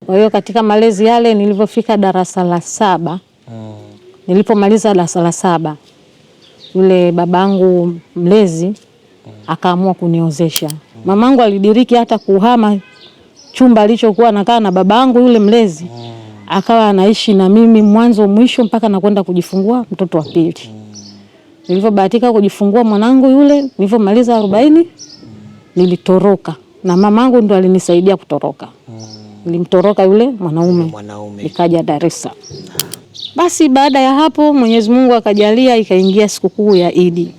Kwa hiyo katika malezi yale nilipofika darasa la 7, nilipomaliza darasa la 7, yule babangu mlezi akaamua kuniozesha. Mamangu alidiriki hata kuhama chumba alichokuwa nakaa na babangu yule mlezi. Akawa anaishi na mimi mwanzo mwisho mpaka nakwenda kujifungua mtoto wa pili. Nilipobahatika kujifungua mwanangu yule, nilipomaliza 40, nilitoroka. Na mamangu ndo alinisaidia kutoroka. Nilimtoroka yule mwanaume. Nikaja Dar es Salaam. Basi baada ya hapo Mwenyezi Mungu akajalia ikaingia sikukuu ya Idi.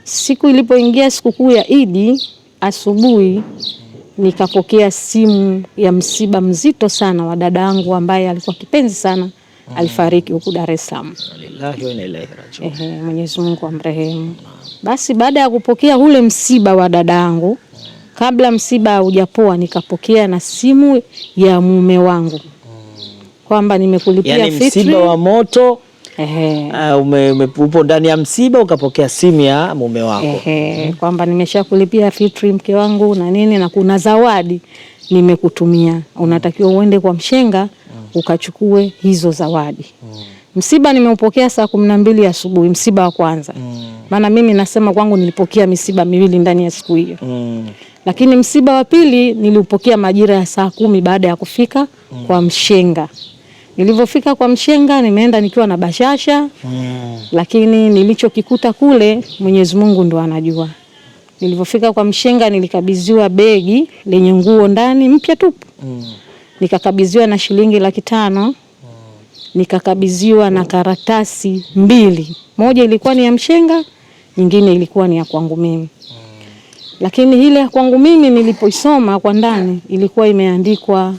Siku ilipoingia sikukuu ya Idi, asubuhi nikapokea simu ya msiba mzito sana wa dada yangu ambaye alikuwa kipenzi sana. Alifariki huko Dar es Salaam. Lillahi wa inna ilaihi rajiun. Mwenyezi Mungu amrehemu. Basi baada ya kupokea ule msiba wa dada yangu, kabla msiba hujapoa nikapokea na simu ya mume wangu. Kwamba nimekulipia fitri. Msiba wa moto. Upo ndani ya msiba ukapokea simu ya mume wako. Kwamba nimeshakulipia fitri mke wangu na nini, na kuna zawadi nimekutumia. Unatakiwa uende kwa mshenga ukachukue hizo zawadi. Msiba nimeupokea saa 12 asubuhi, msiba wa kwanza. Maana mimi nasema kwangu nilipokea misiba miwili ndani ya siku hiyo. Lakini msiba wa pili niliupokea majira ya saa 10 baada ya kufika kwa mshenga. Nilipofika kwa mshenga nimeenda nikiwa na bashasha. Lakini nilichokikuta kule Mwenyezi Mungu ndo anajua. Nilipofika kwa mshenga nilikabidhiwa begi lenye nguo ndani mpya tupu. Nikakabidhiwa na shilingi 500,000. Nikakabidhiwa na karatasi 2. Moja ilikuwa ni ya mshenga, nyingine ilikuwa ni ya kwangu mimi. Lakini ile ya kwangu mimi nilipoisoma kwa ndani ilikuwa imeandikwa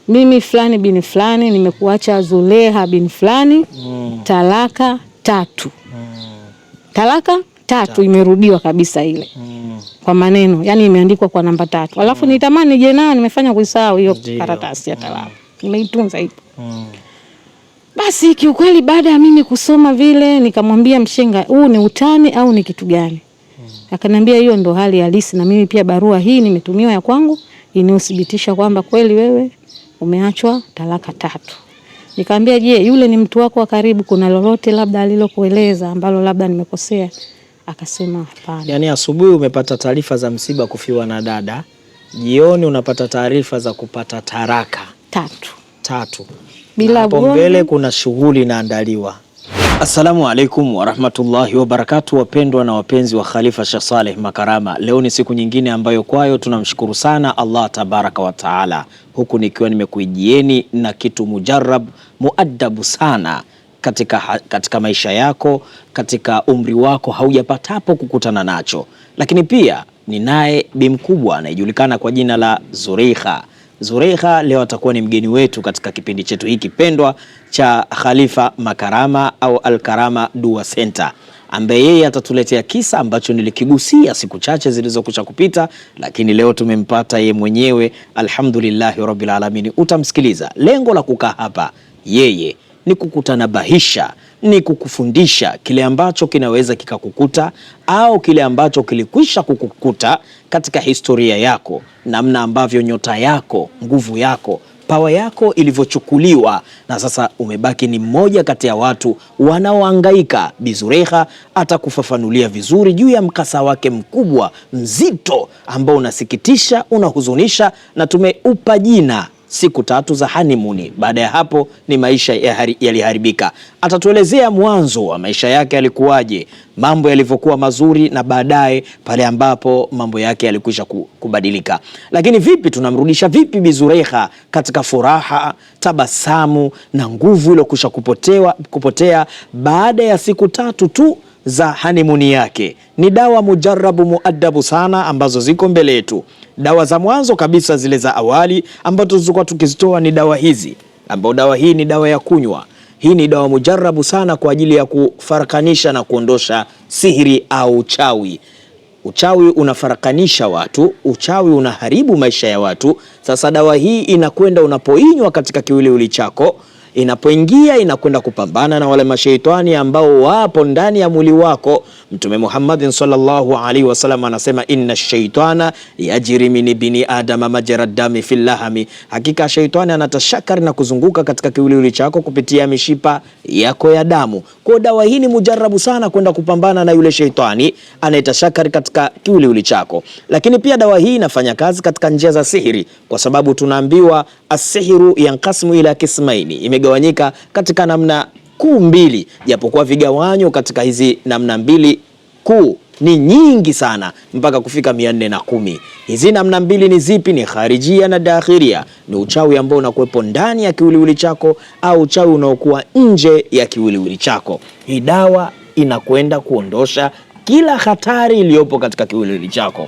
mimi fulani bin fulani nimekuacha Zuleha bin fulani, talaka 3. Talaka 3 imerudiwa kabisa ile. Kwa maneno, yani imeandikwa kwa namba 3. Alafu nitamani je na nimefanya kuisahau hiyo karatasi ya talaka. Nimeitunza hiyo. Basi kiukweli baada ya mimi kusoma vile nikamwambia mshenga, huu ni utani au ni kitu gani? Akaniambia hiyo ndo hali halisi, na mimi pia barua hii nimetumiwa ya kwangu inayothibitisha kwamba kweli wewe umeachwa talaka 3. Nikamwambia je, yule ni mtu wako wa karibu, kuna lolote labda alilokueleza ambalo labda nimekosea? Akasema hapana. Yani asubuhi umepata taarifa za msiba kufiwa na dada, jioni unapata taarifa za kupata taraka 3. Bila hapo mbele kuna shughuli inaandaliwa. Assalamu alaikum wa rahmatullahi wa barakatuh, wapendwa na wapenzi wa Khalifa Sheikh Saleh Makarama. Leo ni siku nyingine ambayo kwayo tunamshukuru sana Allah tabaraka wa taala, huku nikiwa nimekuijieni na kitu mujarrab muaddabu sana katika maisha yako, katika umri wako haujapatapo kukutana nacho. Lakini pia ninaye bi mkubwa anayejulikana kwa jina la Zureikha. Zureikha leo atakuwa ni mgeni wetu katika kipindi chetu hiki pendwa cha Khalifa Makarama au Al-Karama Dua Center, ambaye yeye atatuletea kisa ambacho nilikigusia siku chache zilizokwisha kupita, lakini leo tumempata yeye mwenyewe. Alhamdulillahi Rabbil Alamin. Utamsikiliza. Lengo la kukaa hapa yeye ni kukutanabahisha, ni kukufundisha kile ambacho kinaweza kikakukuta au kile ambacho kilikwisha kukukuta katika historia yako, namna ambavyo nyota yako, nguvu yako, pawa yako ilivyochukuliwa na sasa umebaki ni mmoja kati ya watu wanaohangaika. Bi Zureikha atakufafanulia vizuri juu ya mkasa wake mkubwa mzito ambao unasikitisha, unahuzunisha, na tumeupa jina siku 3 za honeymoon. Baada ya hapo ni maisha yaliharibika. Atatuelezea mwanzo wa maisha yake alikuwaje, mambo yalivyokuwa mazuri, na baadaye pale ambapo mambo yake yalikwisha kubadilika. Lakini vipi tunamrudisha vipi Bi Zureikha katika furaha, tabasamu na nguvu iliyokwisha kupotea baada ya siku 3 tu za honeymoon yake? Ni dawa mujarrabu muaddabu sana ambazo ziko mbele yetu. Dawa za mwanzo kabisa zile za awali ambazo tulikuwa tukizitoa ni dawa hizi, ambao dawa hii ni dawa ya kunywa. Hii ni dawa mujarrabu sana kwa ajili ya kufarakanisha na kuondosha sihiri au uchawi. Uchawi unafarakanisha watu, uchawi unaharibu maisha ya watu. Sasa dawa hii inakwenda unapoinywa katika kiwiliwili chako, inapoingia inakwenda kupambana na wale mashaitani ambao wapo ndani ya mwili wako. Mtume Muhammad sallallahu alaihi wasallam anasema inna shaitana yajri min ibni adama majra dami fil lahmi, hakika shaitani anatashakari na kuzunguka katika kiwiliwili chako kupitia mishipa yako ya damu. Kwa dawa hii ni mujarabu sana kwenda kupambana na yule shaitani anayetashakari katika kiwiliwili chako. Lakini pia dawa hii inafanya kazi katika njia za sihiri, kwa sababu tunaambiwa as-sihru yanqasimu ila kismaini, imegawanyika katika namna kuu mbili, japokuwa vigawanyo katika hizi namna mbili kuu ni nyingi sana mpaka kufika 410. Hizi namna mbili ni zipi? Ni kharijia na dakhilia. Ni uchawi ambao unakuwepo ndani ya kiwiliwili chako au uchawi unaokuwa nje ya kiwiliwili chako. Hii dawa inakwenda kuondosha kila hatari iliyopo katika kiwiliwili chako.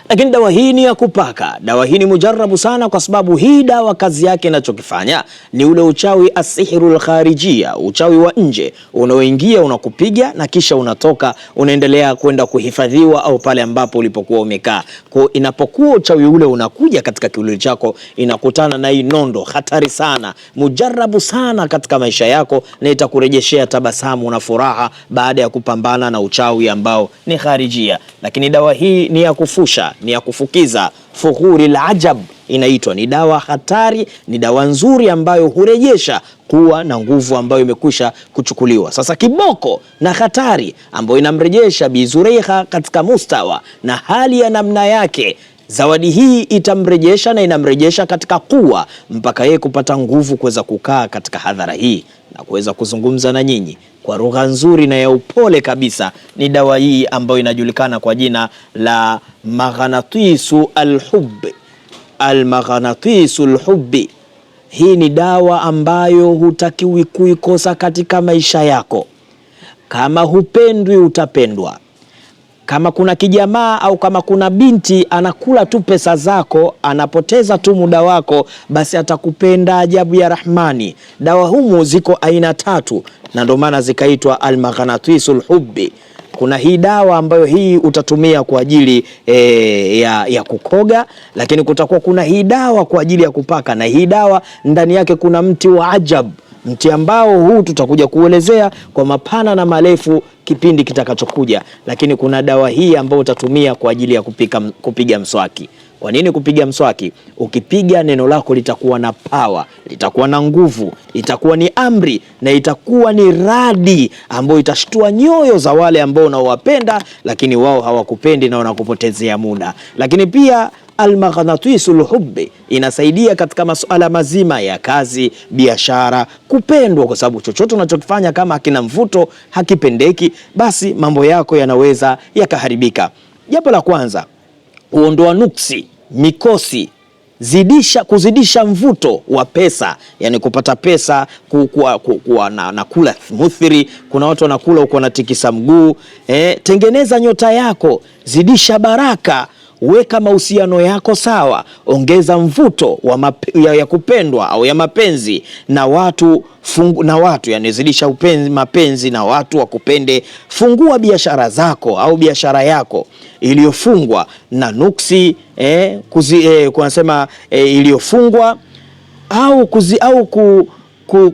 Lakini dawa hii ni ya kupaka. Dawa hii ni mujarabu sana, kwa sababu hii dawa kazi yake inachokifanya ni ule uchawi asihirul kharijia, uchawi wa nje unaoingia unakupiga na kisha unatoka unaendelea kwenda kuhifadhiwa au pale ambapo ulipokuwa umekaa. Kwa inapokuwa uchawi ule unakuja katika kiwiliwili chako, inakutana na hii nondo hatari sana, mujarabu sana katika maisha yako, na itakurejeshea tabasamu na furaha baada ya kupambana na uchawi ambao ni kharijia. Lakini dawa hii ni ya kufusha, ni ya kufukiza, fuhuri la ajab inaitwa. Ni dawa hatari, ni dawa nzuri ambayo hurejesha kuwa na nguvu ambayo imekwisha kuchukuliwa. Sasa kiboko na hatari ambayo inamrejesha Bi Zulekha katika mustawa na hali ya namna yake, zawadi hii itamrejesha na inamrejesha katika kuwa mpaka yeye kupata nguvu kuweza kukaa katika hadhara hii na kuweza kuzungumza na nyinyi kwa lugha nzuri na ya upole kabisa. Ni dawa hii ambayo inajulikana kwa jina la Maghnatisu al-Hubbi. Al-Maghnatisu al-Hubbi. Hii ni dawa ambayo hutakiwi kuikosa katika maisha yako. Kama hupendwi utapendwa. Kama kuna kijamaa au kama kuna binti anakula tu pesa zako, anapoteza tu muda wako, basi atakupenda ajabu ya Rahmani. Dawa humu ziko aina 3 na ndio maana zikaitwa al-Maghnatisul Hubbi. Kuna hii dawa ambayo hii utatumia kwa ajili ya kukoga, lakini kutakuwa kuna hii dawa kwa ajili ya kupaka, na hii dawa ndani yake kuna mti wa ajab, mti ambao huu tutakuja kuelezea kwa mapana na marefu kipindi kitakachokuja. Lakini kuna dawa hii ambayo utatumia kwa ajili ya kupiga mswaki. Kwa nini kupiga mswaki? Ukipiga neno lako litakuwa na power, litakuwa na nguvu, itakuwa ni amri na itakuwa ni radi ambayo itashtua nyoyo za wale ambao unawapenda lakini wao hawakupendi na wanakupotezea muda. Lakini pia Al-Maghnatisul Hubbi inasaidia katika masuala mazima ya kazi, biashara, kupendwa, kwa sababu chochote unachokifanya kama hakina mvuto, hakipendeki, basi mambo yako yanaweza yakaharibika. Jambo la kwanza, kuondoa nuksi, mikosi, kuzidisha mvuto wa pesa, yani kupata pesa, na kula muthiri. Kuna watu wanakula huko wanatikisa mguu. Tengeneza nyota yako, zidisha baraka, weka mahusiano yako sawa, ongeza mvuto ya kupendwa au ya mapenzi na watu, yani zidisha mapenzi na watu wakupende. Fungua biashara zako au biashara yako iliyofungwa na nuksi, kunasema iliyofungwa au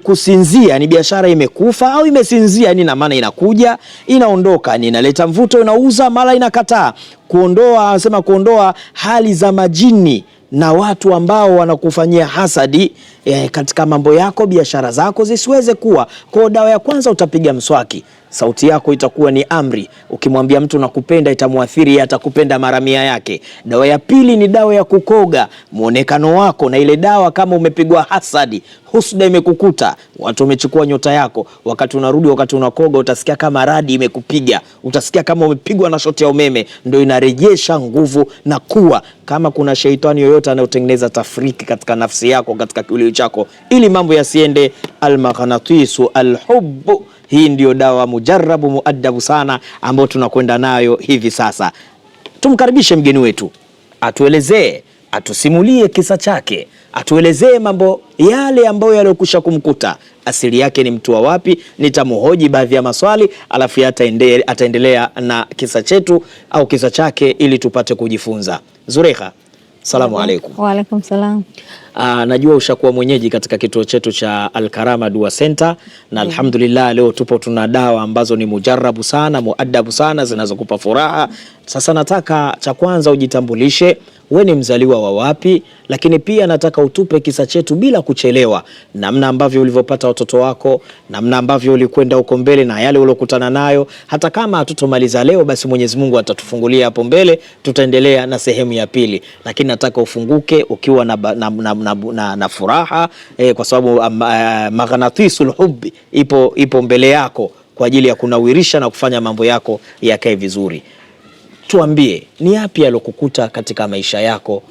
kusinzia, ni biashara imekufa au imesinzia, ni na maana inakuja inaondoka, ni inaleta mvuto, inauza mara inakataa. Kuondoa hali za majini na watu ambao wanakufanyia hasadi katika mambo yako, biashara zako zisiweze kuwa. Kwa dawa ya kwanza utapiga mswaki, sauti yako itakuwa ni amri. Ukimwambia mtu nakupenda itamuathiri, atakupenda mara 100 yake. Dawa ya pili ni dawa ya kukoga, muonekano wako. Na ile dawa kama umepigwa hasadi, husda imekukuta, watu wamechukua nyota yako, wakati unarudi, wakati unakoga utasikia kama radi imekupiga, utasikia kama umepigwa na shoti ya umeme. Ndio inarejesha nguvu na kuwa. Kama kuna sheitani yoyote anayotengeneza tafriki katika nafsi yako, katika kiwiliwili chako, ili mambo yasiende, Al-Maghnatisu al-Hubb. Hii ndio dawa mujarabu muaddabu sana ambayo tunakwenda nayo hivi sasa. Tumkaribishe mgeni wetu atuelezee, atusimulie kisa chake, atuelezee mambo yale ambayo yaliokusha kumkuta, asili yake ni mtu wa wapi. Nitamhoji baadhi ya maswali, alafu ataendelea na kisa chetu au kisa chake ili tupate kujifunza. Zulekha, salamu alaykum. Wa alaykum salam. Najua ushakuwa mwenyeji katika kituo chetu cha Al-Karama Dua Center na alhamdulillah leo tupo tuna dawa ambazo ni mujarabu sana, muadabu sana, zinazokupa furaha. Sasa nataka cha kwanza ujitambulishe, wewe ni mzaliwa wa wapi, lakini pia nataka utupe kisa chetu bila kuchelewa, namna ambavyo ulivyopata watoto wako, namna ambavyo ulikwenda huko mbele na yale uliokutana nayo. Hata kama hatutomaliza leo, basi Mwenyezi Mungu atatufungulia hapo mbele, tutaendelea na sehemu ya pili, lakini nataka ufunguke ukiwa na furaha kwa sababu maghnatisul hubbi ipo mbele yako kwa ajili ya kunawirisha na kufanya mambo yako yakae vizuri. Tuambie, ni yapi alokukuta katika maisha yako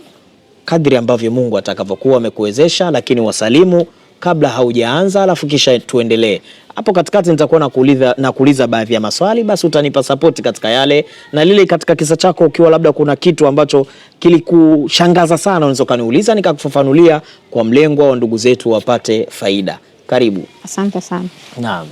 kadri ambavyo Mungu atakavyokuwa amekuwezesha, lakini wasalimu kabla haujaanza, alafu kisha tuendelee. Hapo katikati nitakuwa nakuuliza baadhi ya maswali, basi utanipa support katika yale na lile. Katika kisa chako ukiwa labda kuna kitu ambacho kilikushangaza sana, unaweza kaniuliza nikakufafanulia kwa mlengo wa ndugu zetu wapate faida. Karibu. Asante sana. Naam.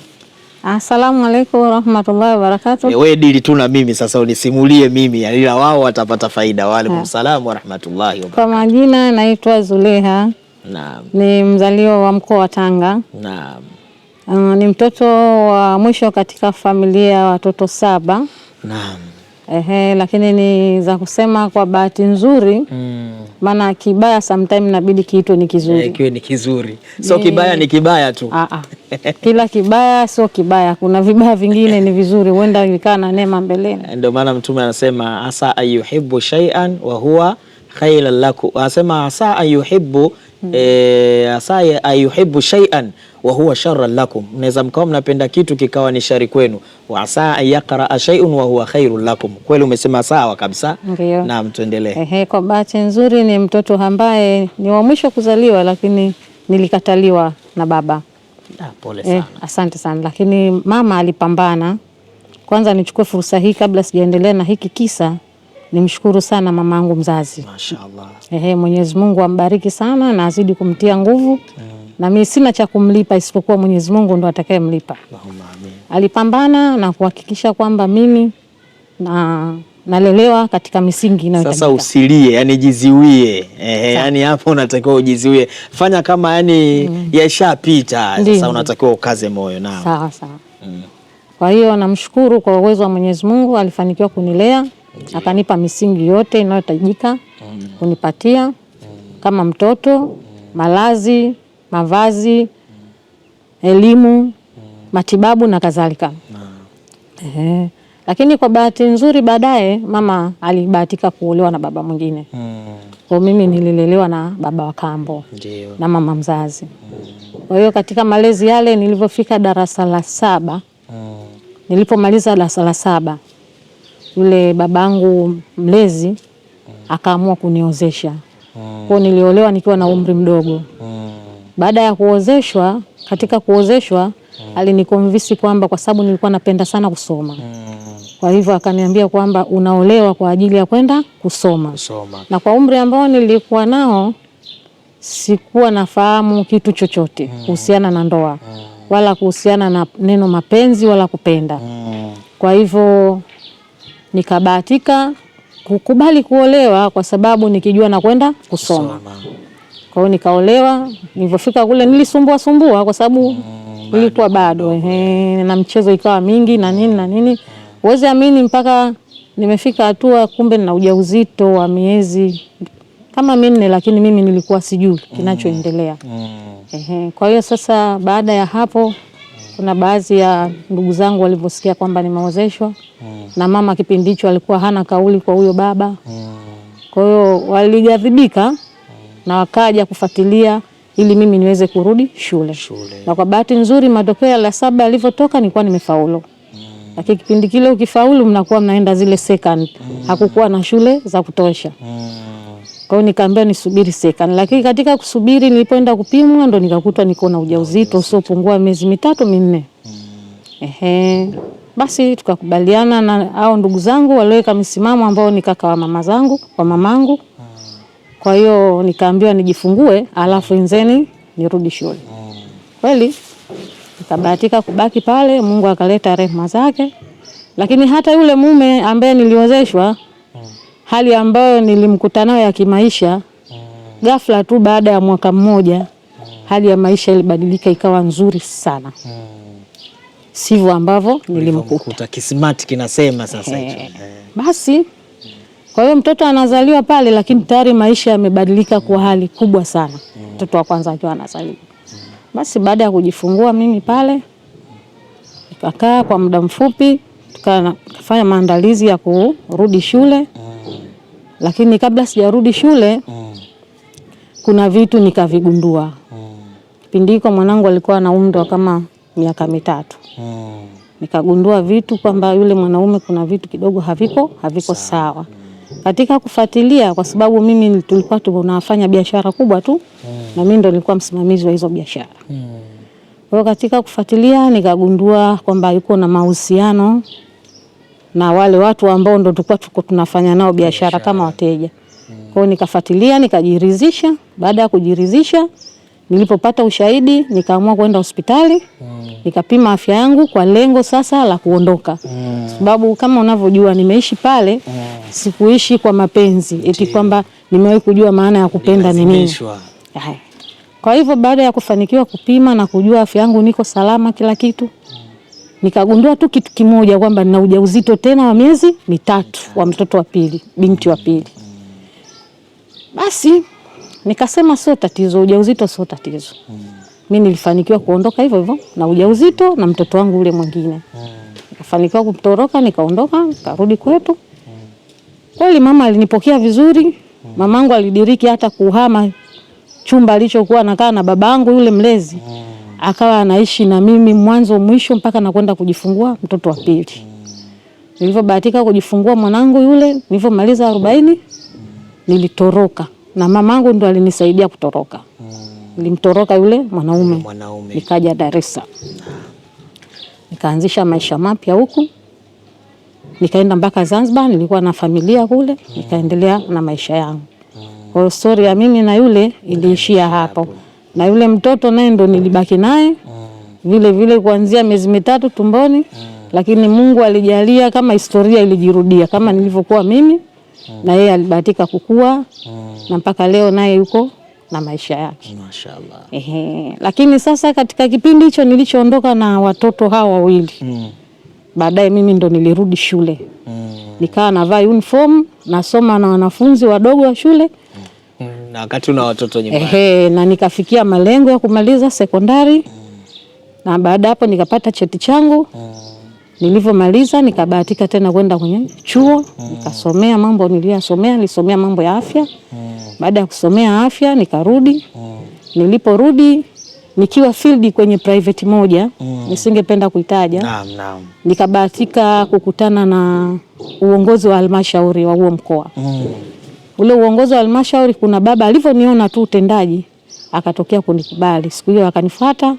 Assalamu alaykum warahmatullahi wabarakatuh. Wewe dili tu na mimi sasa, unisimulie mimi, ila wao watapata faida. Wa alaykum salaam warahmatullahi wabarakatuh. Kwa majina naitwa Zuleha. Naam. Ni mzaliwa wa mkoa wa Tanga. Naam. Ni mtoto wa mwisho katika familia ya watoto 7. Naam. Lakini ni za kusema kwa bahati nzuri, maana kibaya sometimes inabidi kiitwe ni kizuri. Kiwe ni kizuri. So kibaya ni kibaya tu. Kila kibaya sio kibaya, kuna vibaya vingine ni vizuri, huenda vikaa na neema mbeleni. Ndio maana Mtume anasema asa ayuhibbu shay'an wa huwa khairan lakum. Anasema asa ayuhibbu asa ayuhibbu shay'an wa huwa sharran lakum. Mnaweza mkao mnapenda kitu kikawa ni shari kwenu. Wa asa ayaqra shay'un wa huwa khairul lakum. Kweli umesema sawa kabisa. Naam, tuendelee. Kwa bahati nzuri ni mtoto ambaye ni wa mwisho kuzaliwa, lakini nilikataliwa na baba. Pole sana. Asante sana, lakini mama alipambana. Kwanza nichukue fursa hii kabla sijaendelea na hiki kisa, nimshukuru sana mamangu mzazi. Mashaallah. Mwenyezi Mungu ambariki sana na azidi kumtia nguvu. Na mimi sina cha kumlipa isipokuwa Mwenyezi Mungu ndo atakayemlipa. Allahumma amin. Alipambana na kuhakikisha kwamba mimi nalelewa katika misingi inayotajika. Sasa usilie, yani jiziwie. Yani hapo unatakiwa ujiziwie. Fanya kama yani yashapita. Sasa unatakiwa ukaze moyo. Naam. Sawa. Kwa hiyo namshukuru kwa uwezo wa Mwenyezi Mungu, alifanikiwa kunilea, akanipa misingi yote inayotajika kunipatia kama mtoto, malazi, mavazi, elimu, matibabu na kadhalika. Lakini kwa bahati nzuri baadaye mama alibahatika kuolewa na baba mwingine. Kwa mimi nililelewa na baba wa kambo. Ndiyo. Na mama mzazi. Kwa hiyo katika malezi yale nilivyofika darasa la 7, nilipomaliza darasa la 7, yule babangu mlezi akaamua kuniozesha. Kwa niliolewa nikiwa na umri mdogo. Baada ya kuozeshwa, katika kuozeshwa alinikonvinsi kwamba kwa sababu nilikuwa napenda sana kusoma. Kwa hivyo akaniambia kwamba unaolewa kwa ajili ya kwenda kusoma. Na kwa umri ambao nilikuwa nao sikuwa nafahamu kitu chochote kuhusiana na ndoa wala kuhusiana na neno mapenzi wala kupenda. Kwa hivyo nikabahatika kukubali kuolewa kwa sababu nikijua na kwenda kusoma. Kwa hiyo nikaolewa. Nilipofika kule nilisumbua kwa sababu nilikuwa bado na mchezo ikawa mingi na nini. Uweze amini mpaka nimefika hatua kumbe na ujauzito wa miezi kama 4, lakini mimi nilikuwa sijui kinachoendelea. Kwa hiyo sasa baada ya hapo kuna baadhi ya ndugu zangu walivyosikia kwamba nimeozeshwa na mama kipindi hicho alikuwa hana kauli kwa huyo baba. Kwa hiyo walighadhibika na wakaja kufuatilia ili mimi niweze kurudi shule. Na kwa bahati nzuri matokeo ya la 7 yalivyotoka nilikuwa nimefaulu. Lakini kipindi kile ukifaulu mnakuwa mnaenda zile second. Hakukuwa na shule za kutosha. Kwa hiyo nikaambia nisubiri second. Lakini katika kusubiri nilipoenda kupimwa ndo nikakutwa niko na ujauzito usiopungua miezi 3-4. Basi tukakubaliana na hao ndugu zangu waliweka msimamo ambao ni kaka wa mama zangu, kwa mamangu. Kwa hiyo nikaambiwa nijifungue alafu nzeni nirudi shule. Kweli nikabahatika kubaki pale, Mungu akaleta rehema zake. Lakini hata yule mume ambaye niliozeshwa, hali ambayo nilimkuta nayo ya kimaisha Ghafla tu baada ya mwaka mmoja hali ya maisha ilibadilika ikawa nzuri sana. Sivyo ambavyo nilimkuta. Kisimati kinasema sasa hicho. Basi kwa hiyo mtoto anazaliwa pale, lakini tayari maisha yamebadilika kwa hali kubwa sana. Mtoto wa kwanza akiwa anazaliwa. Basi baada ya kujifungua mimi pale nikakaa kwa muda mfupi, tukafanya maandalizi ya kurudi shule. Lakini kabla sijarudi shule kuna vitu nikavigundua. Kipindi hiko mwanangu alikuwa na umri wa kama miaka 3. Nikagundua vitu kwamba yule mwanaume kuna vitu kidogo haviko sawa. Katika kufuatilia, kwa sababu mimi tulikuwa tunafanya biashara kubwa tu na mimi ndo nilikuwa msimamizi wa hizo biashara. Kwa hiyo katika kufuatilia nikagundua kwamba yuko na mahusiano na wale watu ambao ndo tulikuwa tunafanya nao biashara kama wateja. Kwa hiyo nikafuatilia, nikajiridhisha. Baada ya kujiridhisha, nilipopata ushahidi nikaamua kwenda hospitali. Nikapima afya yangu kwa lengo sasa la kuondoka. Sababu kama unavyojua nimeishi pale, sikuishi kwa mapenzi. Eti kwamba nimewahi kujua maana ya kupenda ni nini. Kwa hivyo baada ya kufanikiwa kupima na kujua afya yangu niko salama kila kitu, nikagundua tu kitu kimoja kwamba nina ujauzito tena wa miezi 3 wa mtoto wa pili, binti wa pili. Basi nikasema sio tatizo, ujauzito sio tatizo. Mimi nilifanikiwa kuondoka hivyo hivyo na ujauzito na mtoto wangu ule mwingine. Nikafanikiwa kutoroka, nikaondoka, nikarudi kwetu. Kweli mama alinipokea vizuri. Mamangu alidiriki hata kuhama chumba alichokuwa anakaa na babangu yule mlezi. Akawa anaishi na mimi mwanzo mwisho mpaka nakwenda kujifungua mtoto wa pili. Nilivyobahatika kujifungua mwanangu yule, nilivyomaliza 40 nilitoroka. Na mamangu ndo alinisaidia kutoroka. Nilimtoroka yule mwanaume. Nikaja Dar es Salaam. Nikaanzisha maisha mapya huku. Nikaenda mpaka Zanzibar, nilikuwa na familia kule, nikaendelea na maisha yangu. Kwa hiyo story ya mimi na yule iliishia hapo. Na yule mtoto naye ndo nilibaki naye. Vile vile kuanzia miezi 3 tumboni, lakini Mungu alijalia kama historia ilijirudia kama nilivyokuwa mimi. Na yeye alibahatika kukua na mpaka leo naye yuko na maisha yake. Mashaallah. Lakini sasa katika kipindi hicho nilichoondoka na watoto hawa wawili. Baadaye mimi ndo nilirudi shule. Nikaa navaa uniform, nasoma na wanafunzi wadogo wa shule. Na wakati una watoto nyumbani. Na nikafikia malengo ya kumaliza sekondari. Na baada hapo nikapata cheti changu. Nilivyomaliza nikabahatika tena kwenda kwenye chuo, nikasomea mambo niliyosomea, nilisomea mambo ya afya. Baada ya kusomea afya nikarudi. Niliporudi nikiwa field kwenye private moja, nisingependa kuitaja. Nikabahatika kukutana na uongozi wa halmashauri wa huo mkoa. Ule uongozi wa halmashauri, kuna baba alivyoniona tu utendaji akatokea kunikubali. Siku hiyo akanifuata.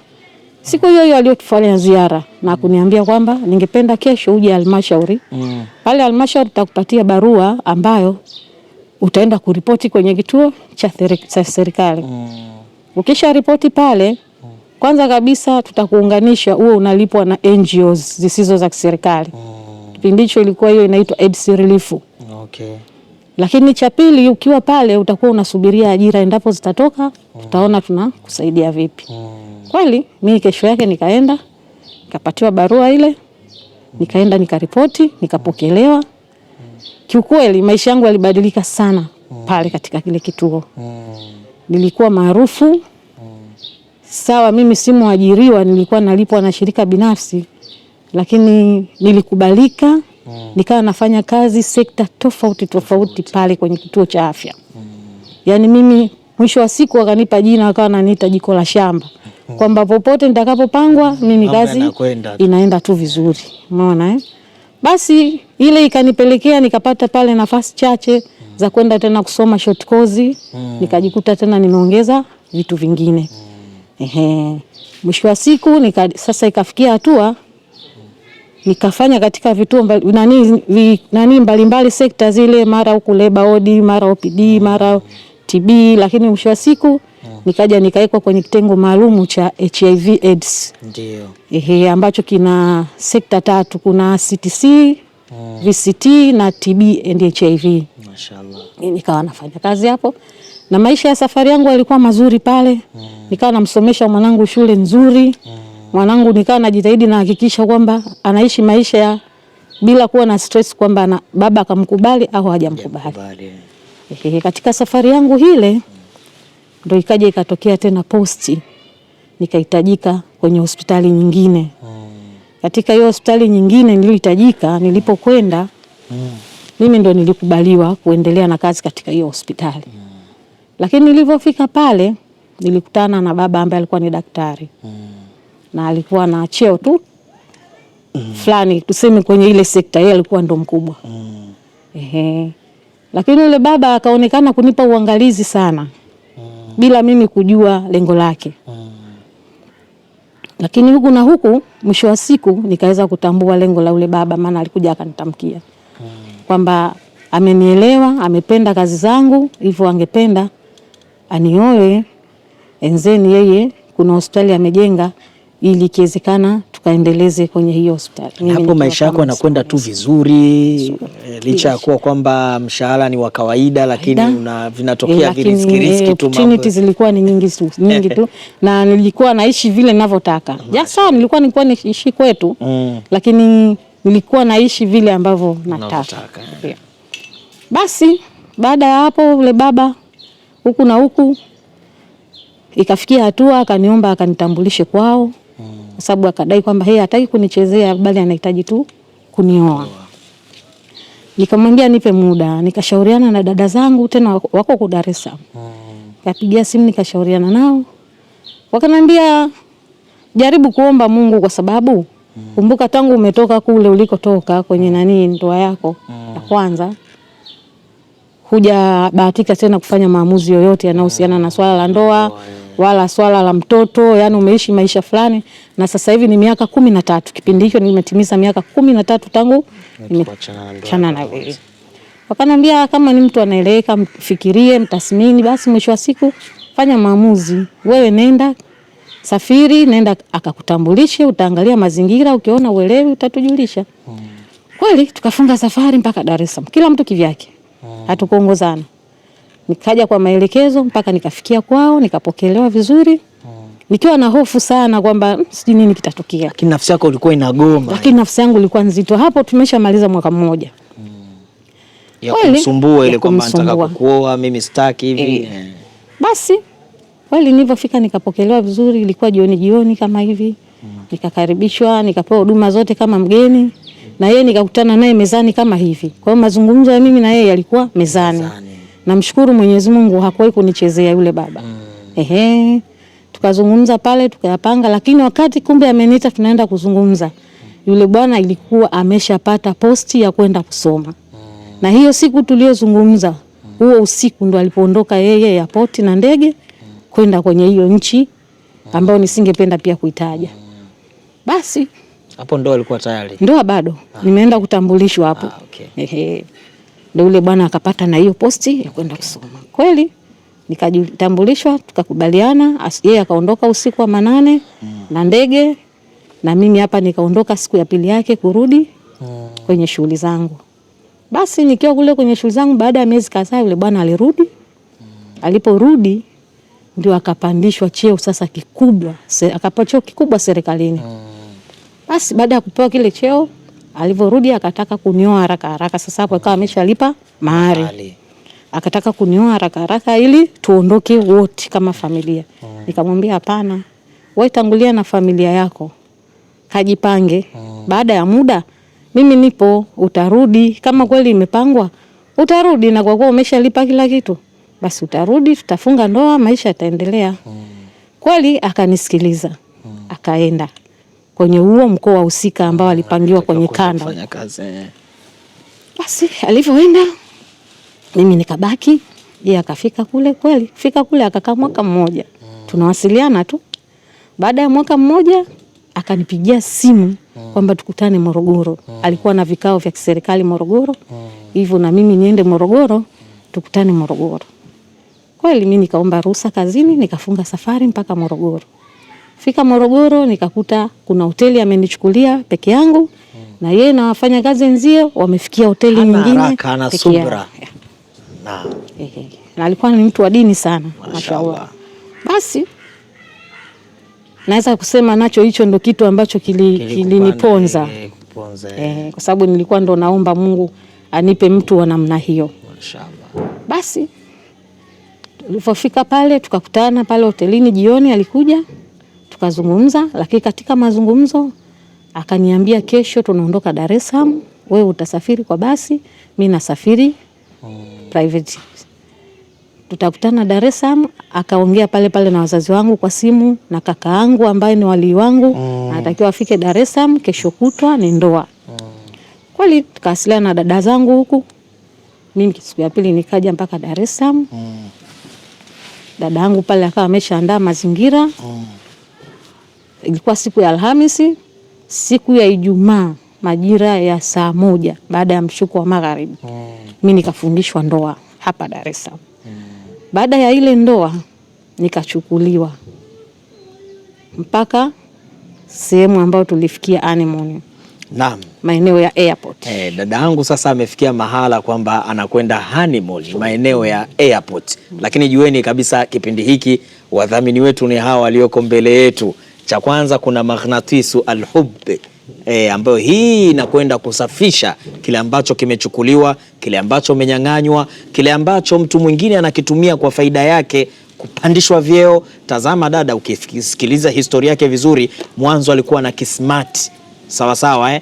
Siku hiyo aliyotufanya ziara na kuniambia kwamba ningependa kesho uje halmashauri. Pale halmashauri tutakupatia barua ambayo utaenda kuripoti kwenye kituo cha serikali. Ukisha ripoti pale, kwanza kabisa tutakuunganisha uwe unalipwa na NGOs zisizo za kiserikali. Kipindi hicho ilikuwa hiyo inaitwa AIDS Relief. Lakini cha pili, ukiwa pale utakuwa unasubiria ajira, endapo zitatoka tutaona tunakusaidia vipi. Kweli mimi kesho yake nikaenda, nikapatiwa barua ile, nikaenda nikaripoti, nikapokelewa. Kiukweli maisha yangu yalibadilika sana pale katika kile kituo. Nilikuwa maarufu. Sawa, mimi si mwajiriwa, nilikuwa nalipwa na shirika binafsi, lakini nilikubalika. Nikawa nafanya kazi sekta tofauti pale kwenye kituo cha afya. Yaani mimi mwisho wa siku wakanipa jina, wakawa wananiita jiko la shamba. Kwamba popote nitakapopangwa mimi kazi inaenda tu vizuri. Umeona Basi ile ikanipelekea nikapata pale nafasi chache za kwenda tena kusoma short course. Nikajikuta tena nimeongeza vitu vingine. Mwisho wa siku sasa ikafikia hatua nikafanya katika vituo mbalimbali sekta zile, mara huku labor ward, mara OPD, mara TB, lakini mwisho wa siku nikaja nikaekwa kwenye kitengo maalumu cha HIV AIDS. Ndio. Ambacho kina sekta 3, kuna CTC, VCT na TB and HIV. Mashaallah. Nikawa nafanya kazi hapo. Na maisha ya safari yangu yalikuwa mazuri pale. Nikawa namsomesha mwanangu shule nzuri. Mwanangu nikawa najitahidi na hakikisha kwamba anaishi maisha ya bila kuwa na stress kwamba baba akamkubali au hajamkubali. Katika safari yangu hile ndio ikaja ikatokea tena posti. Nikahitajika kwenye hospitali nyingine. Katika hiyo hospitali nyingine niliyohitajika, nilipokwenda mimi ndo nilikubaliwa kuendelea na kazi katika hiyo hospitali. Lakini nilipofika pale nilikutana na baba ambaye alikuwa ni daktari. Na alikuwa na cheo tu fulani tuseme kwenye ile sekta, yeye alikuwa ndo mkubwa. Lakini yule baba akaonekana kunipa uangalizi sana bila mimi kujua lengo lake. Lakini huku na huku mwisho wa siku nikaweza kutambua lengo la yule baba, maana alikuja akanitamkia kwamba amenielewa, amependa kazi zangu, hivyo angependa anioe enzeni yeye kuna hospitali amejenga ili ikiwezekana tukaendeleze kwenye hiyo hospitali. Hapo maisha yako yanakwenda tu vizuri licha ya kuwa kwamba mshahara ni wa kawaida, lakini vinatokea vile tu, opportunity zilikuwa ni nyingi tu na nilikuwa naishi vile ninavyotaka. Sawa, nilikuwa naishi kwetu lakini nilikuwa naishi vile ambavyo nataka. Basi baada ya hapo yule baba huku na huku ikafikia hatua akaniomba akanitambulishe kwao. Kwa sababu akadai kwamba yeye hataki kunichezea bali anahitaji tu kunioa. Nikamwambia nipe muda, nikashauriana na dada zangu tena wako kwa Dar es Salaam. Kapigia simu nikashauriana nao. Wakaniambia jaribu kuomba Mungu kwa sababu kumbuka tangu umetoka kule ulikotoka kwenye ndoa yako ya kwanza hujabahatika tena kufanya maamuzi yoyote yanayohusiana na swala la ndoa wala swala la mtoto, yani umeishi maisha fulani na sasa hivi ni miaka 13. Kipindi hicho nimetimiza miaka 13 tangu nimeachana na wewe. Wakaniambia kama ni mtu anaeleweka, mfikirie, mtathmini, basi mwisho wa siku fanya maamuzi. Wewe nenda safiri, nenda akakutambulishe, utaangalia mazingira, ukiona uelewi utatujulisha. Kweli tukafunga safari mpaka Dar es Salaam. Kila mtu kivyake. Hatukuongozana. Nikaja kwa maelekezo mpaka nikafikia kwao, nikapokelewa vizuri. Nikiwa na hofu sana kwamba sijui nini kitatokea. Lakini nafsi yako ilikuwa inagoma. Lakini nafsi yangu ilikuwa nzito. Hapo tumeshamaliza mwaka mmoja. Ya kumsumbua ile kwamba nataka kukuoa, mimi sitaki hivi. Basi kweli nilipofika nikapokelewa vizuri, ilikuwa jioni kama hivi. Nikakaribishwa, nikapewa huduma zote kama mgeni. Na yeye nikakutana naye mezani kama hivi. Kwa hiyo mazungumzo ya mimi na yeye yalikuwa mezani. Namshukuru Mwenyezi Mungu hakuwahi kunichezea yule baba. Tukazungumza pale tukayapanga, lakini wakati kumbe ameniita tunaenda kuzungumza. Yule bwana ilikuwa ameshapata posti ya kwenda kusoma. Na hiyo siku tuliyozungumza, huo usiku ndo alipoondoka yeye airport na ndege kwenda kwenye hiyo nchi ambayo nisingependa pia kuitaja. Basi hapo ndo alikuwa tayari. Ndio bado. Nimeenda kutambulishwa hapo. Ndio yule bwana akapata na hiyo posti ya kwenda kusoma. Kweli nikajitambulishwa, tukakubaliana, yeye akaondoka usiku wa manane na ndege na mimi hapa nikaondoka siku ya pili yake kurudi kwenye shughuli zangu. Basi nikiwa kule kwenye shughuli zangu baada ya miezi kadhaa yule bwana alirudi. Aliporudi ndio akapandishwa cheo sasa kikubwa, akapewa cheo kikubwa serikalini. Basi baada ya kupewa kile cheo alivyorudi akataka kunioa haraka. Sasa hapo akawa ameshalipa mahari. Akataka kunioa haraka ili tuondoke wote kama familia. Nikamwambia hapana. Wewe tangulia na familia yako. Kajipange. Baada ya muda mimi nipo, utarudi kama kweli imepangwa. Utarudi na kwa kuwa umeshalipa kila kitu. Basi utarudi, tutafunga ndoa, maisha yataendelea. Kweli akanisikiliza. Akaenda kwenye huo mkoa husika ambao alipangiwa kwenye kanda. Basi alivyoenda mimi nikabaki, yeye akafika kule. Kweli fika kule akakaa mwaka mmoja. Tunawasiliana tu. Baada ya mwaka mmoja akanipigia simu kwamba tukutane Morogoro. Alikuwa na vikao vya kiserikali Morogoro. Hivyo na mimi niende Morogoro, tukutane Morogoro. Kweli mimi nikaomba ruhusa kazini, nikafunga safari mpaka Morogoro. Fika Morogoro nikakuta kuna hoteli amenichukulia peke yangu na yeye na wafanya kazi wenzio wamefikia hoteli nyingine. Haraka na subra. na alikuwa ni mtu wa dini sana, mashaallah. Basi naweza kusema nacho hicho ndo kitu ambacho kiliniponza kwa sababu nilikuwa ndo naomba Mungu anipe mtu wa namna hiyo. Mashaallah. Basi tulipofika pale tukakutana pale hotelini jioni, alikuja tukazungumza, lakini katika mazungumzo akaniambia kesho tunaondoka Dar es Salaam, wewe utasafiri kwa basi, mimi nasafiri private. Tutakutana Dar es Salaam. Akaongea pale pale na wazazi wangu kwa simu na kaka yangu ambaye ni wali wangu, anatakiwa afike Dar es Salaam kesho kutwa ni ndoa. Kweli tukawasiliana na dada zangu huku. Mimi siku ya pili nikaja mpaka Dar es Salaam. Dada yangu pale akawa ameshaandaa mazingira. Ilikuwa siku ya Alhamisi. Siku ya Ijumaa majira ya saa 1 baada ya mshuko wa magharibi, mimi nikafundishwa ndoa hapa Dar es Salaam. Baada ya ile ndoa nikachukuliwa mpaka sehemu ambayo tulifikia honeymoon. Naam, maeneo ya airport. Dada yangu sasa amefikia mahala kwamba anakwenda honeymoon maeneo ya airport. Lakini jueni kabisa kipindi hiki wadhamini wetu ni hawa walioko mbele yetu. Cha kwanza kuna Maghnatisu Al-Hubb, ambayo hii inakwenda kusafisha kile ambacho kimechukuliwa, kile ambacho umenyang'anywa, kile ambacho mtu mwingine anakitumia kwa faida yake, kupandishwa vyeo. Tazama dada, ukisikiliza historia yake vizuri, mwanzo alikuwa na kismart sawa sawa,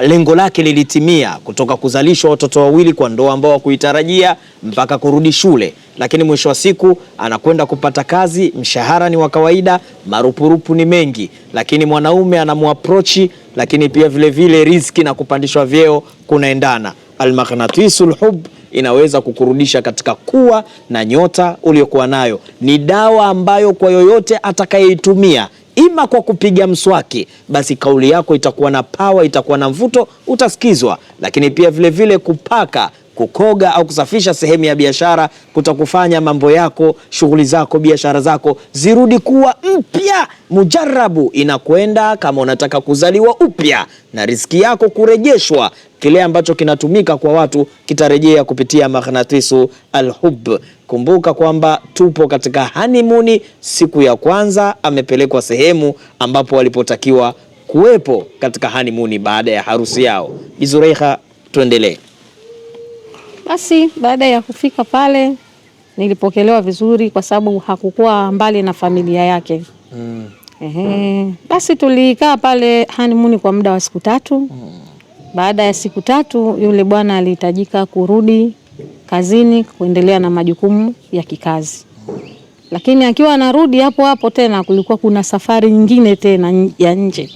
lengo lake lilitimia, kutoka kuzalishwa watoto wawili kwa ndoa ambao hakuitarajia mpaka kurudi shule, lakini mwisho wa siku anakwenda kupata kazi, mshahara ni wa kawaida, marupurupu ni mengi, lakini mwanaume anamuaprochi, lakini pia vile vile riziki na kupandishwa vyeo kunaendana. Al-Maghnatisul Hubb inaweza kukurudisha katika kuwa na nyota uliokuwa nayo. Ni dawa ambayo kwa yoyote atakayeitumia, ima kwa kupiga mswaki, basi kauli yako itakuwa na power, itakuwa na mvuto, utasikizwa. Lakini pia vile vile kupaka, kukoga au kusafisha sehemu ya biashara kutakufanya mambo yako, shughuli zako, biashara zako zirudi kuwa mpya. Mujarabu inakwenda kama unataka kuzaliwa upya na riziki yako kurejeshwa. Kile ambacho kinatumika kwa watu kitarejea kupitia Maghnatisu Al-Hubb. Kumbuka kwamba tupo katika honeymoon. Siku ya kwanza amepelekwa sehemu ambapo walipotakiwa kuwepo katika honeymoon baada ya harusi yao. Bizureikha, tuendelee. Basi baada ya kufika pale nilipokelewa vizuri kwa sababu hakukuwa mbali na familia yake. Basi tulikaa pale honeymoon kwa muda wa siku 3. Baada ya siku 3 yule bwana alihitajika kurudi kazini kuendelea na majukumu ya kikazi. Lakini akiwa anarudi hapo hapo tena kulikuwa kuna safari nyingine tena ya nje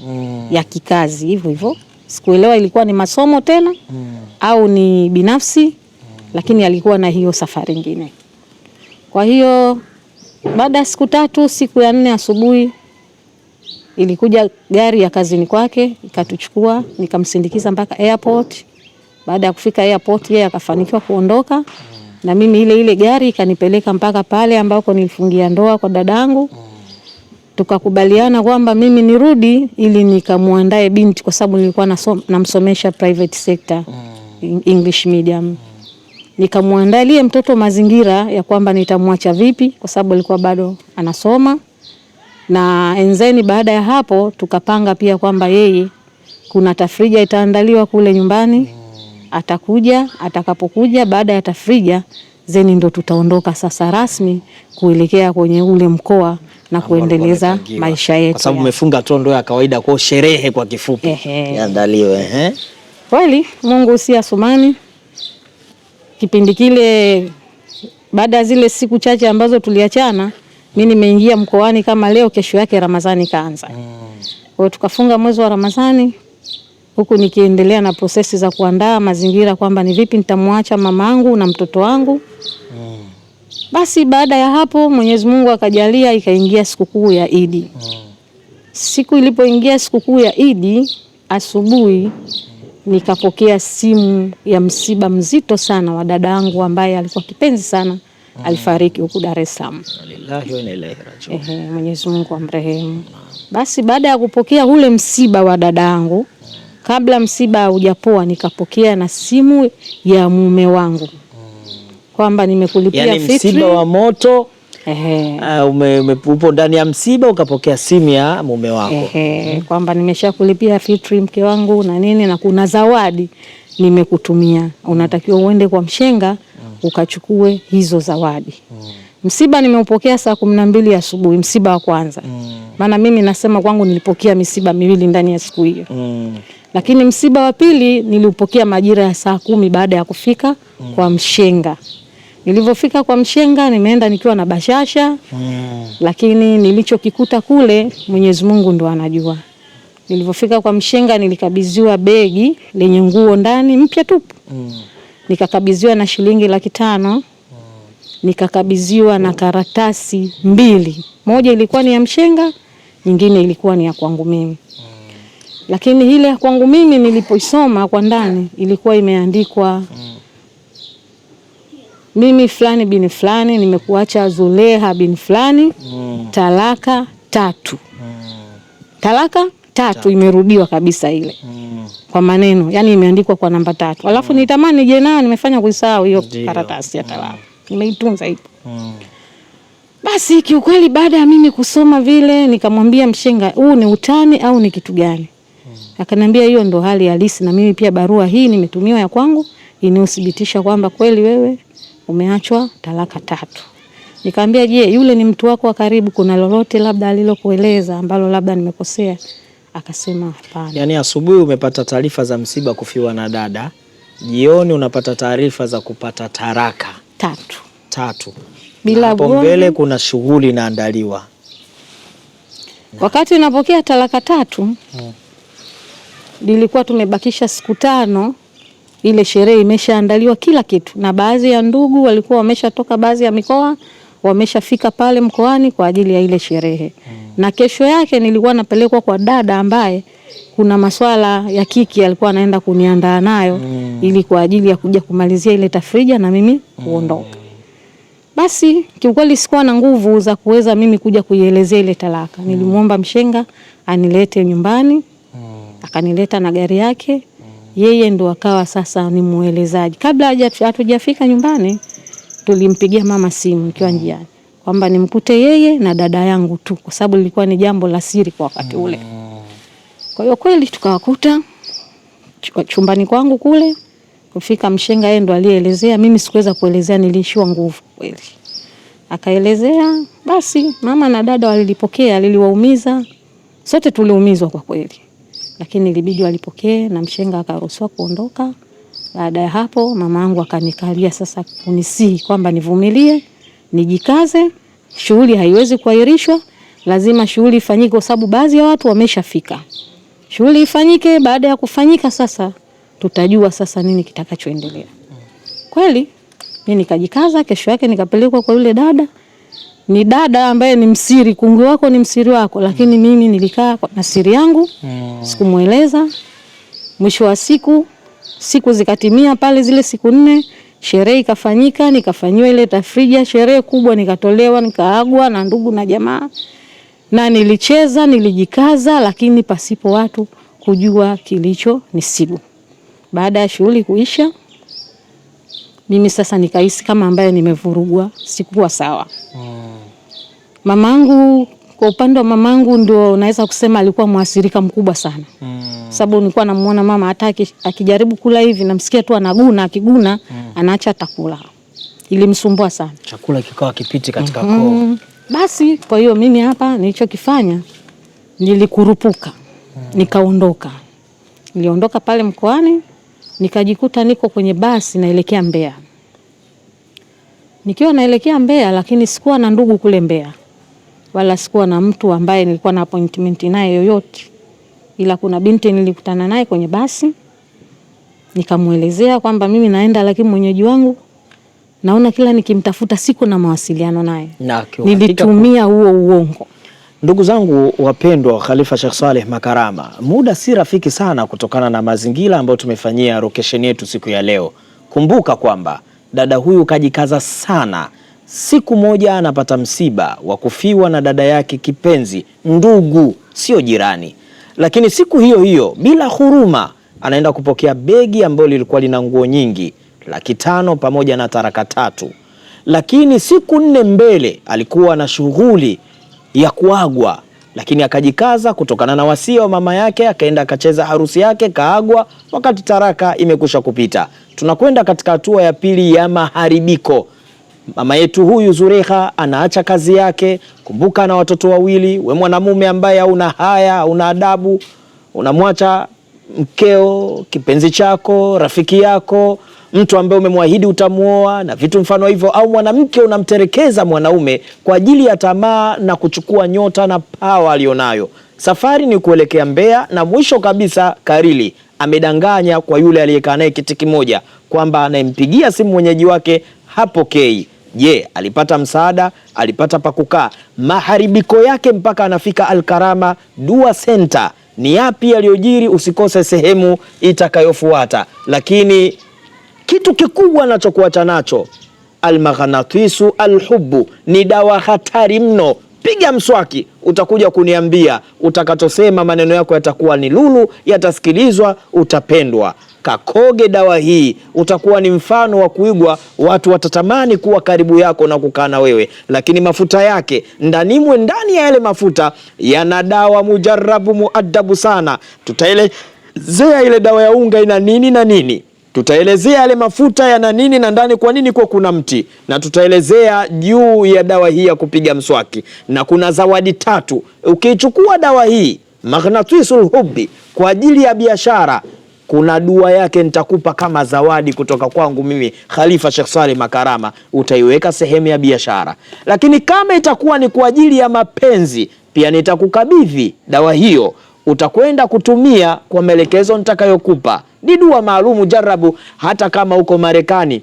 ya kikazi hivyo hivyo. Sikuelewa ilikuwa ni masomo tena au ni binafsi, lakini alikuwa na hiyo safari nyingine. Kwa hiyo baada ya siku 3, siku ya 4 asubuhi ilikuja gari ya kazini kwake ikatuchukua, nikamsindikiza mpaka airport. Baada ya kufika airport yeye akafanikiwa kuondoka na mimi ile gari ikanipeleka mpaka pale ambako nilifungia ndoa kwa dadangu. Tukakubaliana kwamba mimi nirudi ili nikamuandae binti kwa sababu nilikuwa namsomesha private sector, English medium. Nikamuandalia mtoto mazingira ya kwamba nitamwacha vipi kwa sababu alikuwa bado anasoma. Na enzeni baada ya hapo tukapanga pia kwamba yeye kuna tafrija itaandaliwa kule nyumbani, atakuja, atakapokuja baada ya tafrija zeni ndo tutaondoka sasa rasmi kuelekea kwenye ule mkoa na kuendeleza maisha yetu. Kwa sababu umefunga tu ndoa ya kawaida, kwa sherehe kwa kifupi iandaliwe. Kweli Mungu si Asumani. Kipindi kile baada ya zile siku chache ambazo tuliachana, mimi nimeingia mkoani kama leo, kesho yake Ramadhani kaanza. Kwa hiyo tukafunga mwezi wa Ramadhani huku nikiendelea na prosesi za kuandaa mazingira kwamba ni vipi nitamwacha mamangu na mtoto wangu. Basi baada ya hapo Mwenyezi Mungu akajalia ikaingia sikukuu ya Idi. Siku ilipoingia sikukuu ya Idi asubuhi nikapokea simu ya msiba mzito sana wa dada yangu ambaye alikuwa kipenzi sana. Alifariki huku Dar es Salaam. Lillahi wa inna ilaihi rajiun. Mwenyezi Mungu amrehemu. Basi baada ya kupokea ule msiba wa dada yangu, kabla msiba hujapoa nikapokea na simu ya mume wangu. kwamba nimekulipia yani fitri. Msiba wa moto. Upo ndani ya msiba ukapokea simu ya mume wako. Kwamba nimeshakulipia fitri mke wangu na nini, na kuna zawadi nimekutumia, unatakiwa uende kwa mshenga ukachukue hizo zawadi. Msiba nimeupokea saa 12 asubuhi, msiba wa kwanza. Maana mimi nasema kwangu nilipokea misiba miwili ndani ya siku hiyo. Lakini msiba wa pili niliupokea majira ya saa 10 baada ya kufika kwa mshenga. Nilivyofika kwa mshenga nimeenda nikiwa na bashasha. Lakini nilichokikuta kule Mwenyezi Mungu ndo anajua. Nilivyofika kwa mshenga nilikabidhiwa begi lenye nguo ndani mpya tupu. Nikakabidhiwa na shilingi 500,000. Nikakabidhiwa na karatasi 2. Moja ilikuwa ni ya mshenga, nyingine ilikuwa ni ya kwangu mimi. Lakini ile ya kwangu mimi nilipoisoma kwa ndani ilikuwa imeandikwa mimi fulani bin fulani nimekuacha Zuleha bin fulani, talaka 3. Talaka 3 imerudiwa kabisa ile. Kwa maneno, yani imeandikwa kwa namba 3. Alafu nitamani je nao nimefanya kuisahau hiyo karatasi ya talaka. Nimeitunza hiyo. Basi kiukweli baada ya mimi kusoma vile nikamwambia mshenga, huu ni utani au ni kitu gani? Akaniambia hiyo ndo hali halisi, na mimi pia barua hii nimetumiwa ya kwangu inayothibitisha kwamba kweli wewe umeachwa talaka 3. Nikamwambia je, yule ni mtu wako wa karibu, kuna lolote labda alilokueleza ambalo labda nimekosea? Akasema hapana. Yani asubuhi umepata taarifa za msiba kufiwa na dada, jioni unapata taarifa za kupata taraka 3. Bila hapo mbele kuna shughuli inaandaliwa. Wakati napokea talaka 3, nilikuwa tumebakisha siku 5, ile sherehe imeshaandaliwa kila kitu, na baadhi ya ndugu walikuwa wameshatoka baadhi ya mikoa, wameshafika pale mkoani kwa ajili ya ile sherehe. Na kesho yake nilikuwa napelekwa kwa dada ambaye kuna masuala ya kiki alikuwa anaenda kuniandaa nayo ili kwa ajili ya kuja kumalizia ile tafrija na mimi kuondoka. Basi kiukweli sikuwa na nguvu za kuweza mimi kuja kuielezea ile talaka. Nilimuomba mshenga anilete nyumbani. Akanileta na gari yake. Yeye ndo akawa sasa ni muelezaji. Kabla hatujafika nyumbani tulimpigia mama simu nikiwa njiani kwamba nimkute yeye na dada yangu tu, kwa sababu lilikuwa ni jambo la siri kwa wakati ule. Kwa hiyo kweli tukawakuta chumbani kwangu kule. Kufika mshenga yeye ndo alielezea, mimi sikuweza kuelezea, nilishiwa nguvu kweli. Akaelezea, basi mama na dada walilipokea, liliwaumiza. Sote tuliumizwa kwa kweli. Lakini ilibidi walipokee na mshenga akaruhusiwa kuondoka. Baada ya hapo mama yangu akanikalia sasa kunisihi kwamba nivumilie, nijikaze, shughuli haiwezi kuahirishwa, lazima shughuli ifanyike kwa sababu baadhi ya watu wameshafika. Shughuli ifanyike, baada ya kufanyika sasa tutajua sasa nini kitakachoendelea. Kweli mimi nikajikaza, kesho yake nikapelekwa kwa yule dada. Ni dada ambaye ni msiri, kungwi wako ni msiri wako, lakini mimi nilikaa na siri yangu, sikumueleza. Mwisho wa siku zikatimia pale zile siku 4, sherehe ikafanyika, nikafanywa ile tafrija, sherehe kubwa, nikatolewa, nikaagwa na ndugu na jamaa. Na nilicheza, nilijikaza, lakini pasipo watu kujua kilicho nisibu. Baada ya shughuli kuisha, mimi sasa nikahisi kama ambaye nimevurugwa, sikuwa sawa. Mamangu, kwa upande wa mamangu ndio naweza kusema alikuwa muathirika mkubwa sana. Sababu nilikuwa namuona mama hata akijaribu kula hivi namsikia tu anaguna, akiguna anaacha atakula. Ilimsumbua sana. Chakula kikawa kipiti katika koo. Basi kwa hiyo mimi hapa nilichokifanya nilikurupuka. Nikaondoka. Niliondoka pale mkoani, nikajikuta niko kwenye basi naelekea Mbeya. Nikiwa naelekea Mbeya, lakini sikuwa na ndugu kule Mbeya. Wala sikuwa na mtu ambaye nilikuwa na appointment naye yoyote. Ila kuna binti nilikutana naye kwenye basi. Nikamuelezea kwamba mimi naenda, lakini mwenyeji wangu naona kila nikimtafuta siku na mawasiliano naye. Nilitumia huo uongo. Ndugu zangu wapendwa, Khalifa Sheikh Saleh Makarama, muda si rafiki sana kutokana na mazingira ambayo tumefanyia location yetu siku ya leo. Kumbuka kwamba dada huyu kajikaza sana. Siku moja anapata msiba wa kufiwa na dada yake kipenzi, ndugu, sio jirani. Lakini siku hiyo hiyo bila huruma anaenda kupokea begi ambalo lilikuwa lina nguo nyingi, 500,000 pamoja na taraka 3. Lakini siku 4 mbele alikuwa na shughuli ya kuagwa, lakini akajikaza kutokana na wasia wa mama yake, akaenda akacheza harusi yake, kaagwa wakati taraka imekusha kupita. Tunakwenda katika hatua ya pili ya maharibiko. Mama yetu huyu Zulekha anaacha kazi yake. Kumbuka na watoto wawili. We mwanamume ambaye hauna haya, hauna adabu, unamwacha mkeo, kipenzi chako, rafiki yako, mtu ambaye umemwahidi utamuoa na vitu mfano hivyo, au mwanamke unamterekeza mwanaume kwa ajili ya tamaa na kuchukua nyota na pawa alionayo. Safari ni kuelekea Mbeya, na mwisho kabisa Karili amedanganya kwa yule aliyekaa naye kiti kimoja kwamba anayempigia simu mwenyeji wake hapokei. Je, alipata msaada? Alipata pakukaa? Maharibiko yake mpaka anafika Al-Karama Dua Center. Ni yapi yaliyojiri? Usikose sehemu itakayofuata. Lakini kitu kikubwa nachokuacha nacho, Al-Maghnatisu Al-Hubbu ni dawa hatari mno. Piga mswaki, utakuja kuniambia. Utakachosema maneno yako yatakuwa ni lulu, yatasikilizwa, utapendwa. Kakoge dawa hii, utakuwa ni mfano wa kuigwa. Watu watatamani kuwa karibu yako na kukaa na wewe. Lakini mafuta yake ndani ya yale mafuta yana dawa mujarabu muadabu sana. Tutaelezea ile dawa ya unga ina nini na nini, tutaelezea yale mafuta yana nini na ndani kwa nini kwa kuna mti, na tutaelezea juu ya dawa hii ya kupiga mswaki. Na kuna zawadi 3 ukichukua dawa hii Maghnatisul Hubbi kwa ajili ya biashara. Kuna dua yake nitakupa kama zawadi kutoka kwangu mimi Khalifa Sheikh Saleh Makarama, utaiweka sehemu ya biashara. Lakini kama itakuwa ni kwa ajili ya mapenzi, pia nitakukabidhi dawa hiyo, utakwenda kutumia kwa maelekezo nitakayokupa. Ni dua maalumu jarabu, hata kama uko Marekani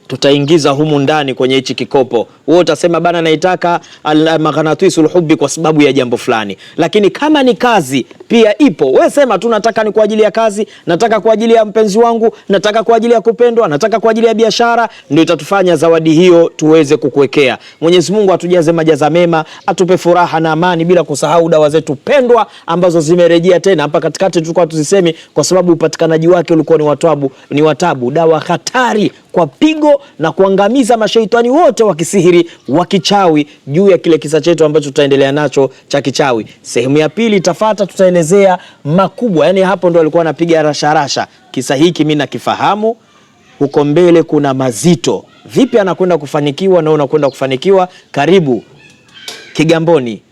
tutaingiza humu ndani kwenye hichi kikopo. Wewe utasema bana naitaka Al-Maghnatisul Hubbi kwa sababu ya jambo fulani. Lakini kama ni kazi pia ipo. Wewe sema tu nataka ni kwa ajili ya kazi, nataka kwa ajili ya mpenzi wangu, nataka kwa ajili ya kupendwa, nataka kwa ajili ya biashara, ndio itatufanya zawadi hiyo tuweze kukuwekea. Mwenyezi Mungu atujaze majaza mema, atupe furaha na amani, bila kusahau dawa zetu pendwa ambazo zimerejea tena. Hapa katikati tulikuwa tuzisemi kwa sababu upatikanaji wake ulikuwa ni watabu. Dawa hatari kwa pigo na kuangamiza mashaitani wote wa kisihiri, wa kichawi, juu ya kile kisa chetu ambacho tutaendelea nacho cha kichawi. Sehemu ya pili itafata, tutaelezea makubwa. Yani hapo ndo alikuwa anapiga rasharasha. Kisa hiki mimi nakifahamu, huko mbele kuna mazito. Vipi anakwenda kufanikiwa na unakwenda kufanikiwa? Karibu Kigamboni,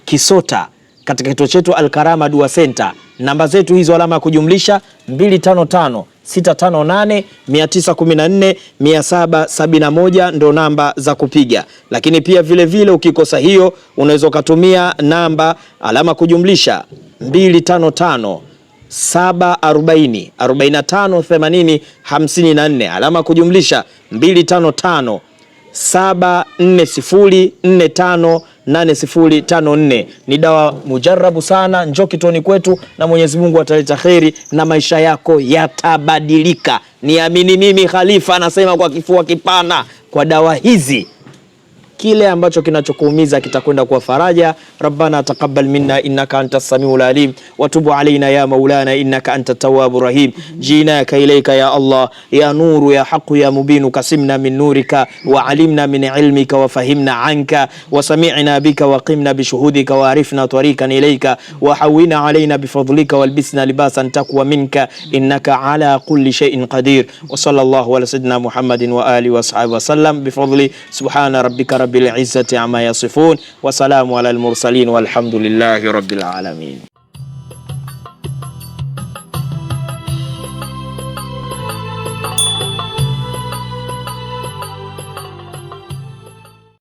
Kisota, katika kituo chetu Al-Karama Dua Center. Namba zetu hizo alama ya kujumlisha 255 658 914 771 ndo namba za kupiga. Lakini pia vile ukikosa hiyo unaweza ukatumia namba alama kujumlisha 255 740 45 80 54, alama kujumlisha 255 740458054. Ni dawa mujarabu sana. Njoo kitoni kwetu na Mwenyezi Mungu ataleta kheri na maisha yako yatabadilika. Niamini mimi, Khalifa anasema kwa kifua kipana, kwa dawa hizi kile ambacho kinachokuumiza kitakwenda kwa faraja. Rabbana taqabbal minna innaka antas samiul alim wa tub alaina ya maulana innaka antat tawwabur rahim. Jinaka ilayka ya Allah ya nuru ya haqq ya mubin, kasimna min nurika wa alimna min ilmika wa fahimna anka wa sami'na bika wa qimna bi shuhudika wa arifna tariqan ilayka wa hawina alaina bi fadlika walbisna libasan taqwa minka innaka ala kulli shay'in qadir. Wa sallallahu ala sayyidina Muhammadin wa alihi wa sahbihi wa sallam bi fadli subhana rabbika بالعزة عما يصفون وسلام على المرسلين والحمد لله رب العالمين.